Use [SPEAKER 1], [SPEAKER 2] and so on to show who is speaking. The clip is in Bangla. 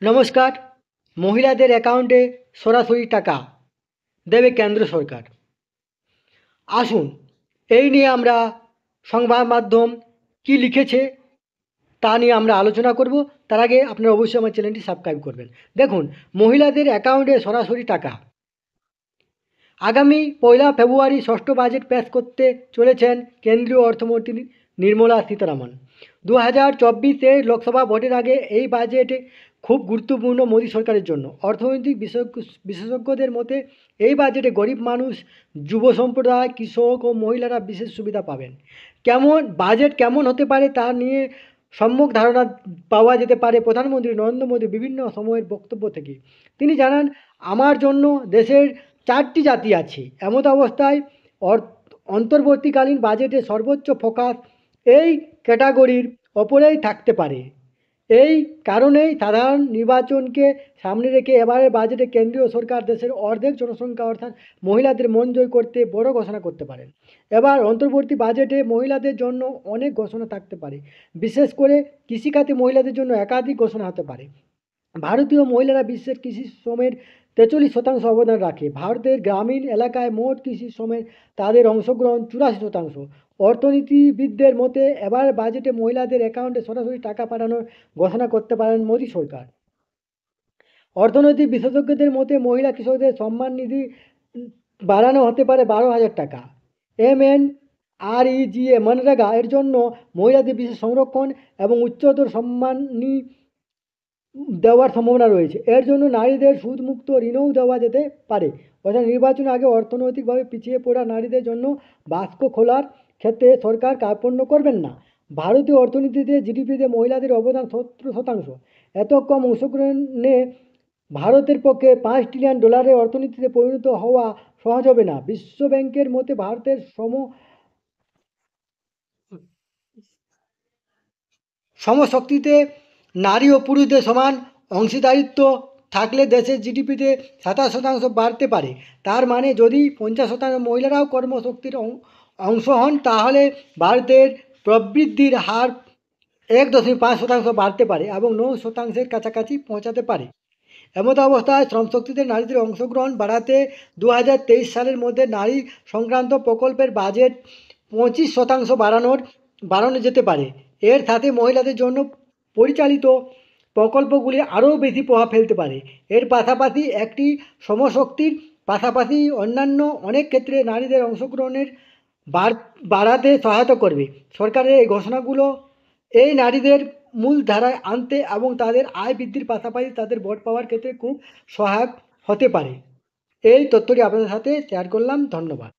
[SPEAKER 1] নমস্কার। মহিলাদের অ্যাকাউন্টে সরাসরি টাকা দেবে কেন্দ্র সরকার। আসুন এই নিয়ে আমরা সংবাদ মাধ্যম কী লিখেছে তা নিয়ে আমরা আলোচনা করব। তার আগে আপনারা অবশ্যই আমার চ্যানেলটি সাবস্ক্রাইব করবেন। দেখুন, মহিলাদের অ্যাকাউন্টে সরাসরি টাকা আগামী 1 ফেব্রুয়ারি ষষ্ঠ বাজেট পেশ করতে চলেছেন কেন্দ্রীয় অর্থমন্ত্রী নির্মলা সীতারামন। 2024-এর লোকসভা ভোটের আগে এই বাজেটে খুব গুরুত্বপূর্ণ মোদী সরকারের জন্য। অর্থনৈতিক বিশেষজ্ঞদের মতে এই বাজেটে গরিব মানুষ, যুব সম্প্রদায়, কৃষক ও মহিলারা বিশেষ সুবিধা পাবেন। বাজেট কেমন হতে পারে তা নিয়ে সম্যক ধারণা পাওয়া যেতে পারে প্রধানমন্ত্রী নরেন্দ্র মোদীর বিভিন্ন সময়ের বক্তব্য থেকে। তিনি জানান, আমার জন্য দেশের 4টি জাতি আছে। এমত অবস্থায় অন্তর্বর্তীকালীন বাজেটে সর্বোচ্চ ফোকাস এই ক্যাটাগরির ওপরেই থাকতে পারে। এই কারণেই সাধারণ নির্বাচনকে সামনে রেখে এবারের বাজেটে কেন্দ্রীয় সরকার দেশের অর্ধেক জনসংখ্যা অর্থাৎ মহিলাদের মন জয় করতে বড় ঘোষণা করতে পারেন। এবার অন্তর্বর্তী বাজেটে মহিলাদের জন্য অনেক ঘোষণা থাকতে পারে। বিশেষ করে কৃষিখাতে মহিলাদের জন্য একাধিক ঘোষণা হতে পারে। ভারতীয় মহিলারা বিশ্বের কৃষি শ্রমের 43% অবদান রাখে। ভারতের গ্রামীণ এলাকায় মোট কৃষি শ্রমের তাদের অংশগ্রহণ 84%। অর্থনীতিবিদদের মতে এবার বাজেটে মহিলাদের অ্যাকাউন্টে সরাসরি টাকা পাঠানোর ঘোষণা করতে পারেন মোদী সরকার। অর্থনৈতিক বিশেষজ্ঞদের মতে মহিলা কৃষকদের সম্মান নিধি বাড়ানো হতে পারে 12,000 টাকা। MNREGA মনরেগা এর জন্য মহিলাদের বিশেষ সংরক্ষণ এবং উচ্চতর সম্মানী দেওয়ার সম্ভাবনা রয়েছে। এর জন্য নারীদের সুদমুক্ত ঋণও দেওয়া যেতে পারে। অর্থাৎ নির্বাচনের আগে অর্থনৈতিকভাবে পিছিয়ে পড়া নারীদের জন্য বাস্ক খোলার ক্ষেত্রে সরকার কার্পণ্য করবেন না। ভারতীয় অর্থনীতিতে জিডিপিতে মহিলাদের অবদান 70%। এত কম অংশগ্রহণে ভারতের পক্ষে $5 ট্রিলিয়ন অর্থনীতিতে পরিণত হওয়া সহজ হবে না। বিশ্ব ব্যাংকের মতে ভারতের সমশক্তিতে নারী ও পুরুষদের সমান অংশীদারিত্ব থাকলে দেশের জিডিপিতে 27% বাড়তে পারে। তার মানে যদি 50% মহিলারাও কর্মশক্তির অংশ হন তাহলে ভারতের প্রবৃদ্ধির হার 1.5% বাড়তে পারে এবং 9%-এর কাছাকাছি পৌঁছাতে পারে। এমত অবস্থায় শ্রমশক্তিতে নারীদের অংশগ্রহণ বাড়াতে 2023 সালের মধ্যে নারী সংক্রান্ত প্রকল্পের বাজেট 25% বাড়ানো যেতে পারে। এর সাথে মহিলাদের জন্য পরিচালিত প্রকল্পগুলি আরও বেশি প্রভাব ফেলতে পারে। এর পাশাপাশি একটি সমশক্তির পাশাপাশি অন্যান্য অনেক ক্ষেত্রে নারীদের অংশগ্রহণের বাড়াতে সহায়তা করবে। সরকারের এই ঘোষণাগুলো এই নারীদের মূল ধারায় আনতে এবং তাদের আয় বৃদ্ধির পাশাপাশি তাদের ভোট পাওয়ার ক্ষেত্রে খুব সহায়ক হতে পারে। এই তথ্যটি আপনাদের সাথে শেয়ার করলাম। ধন্যবাদ।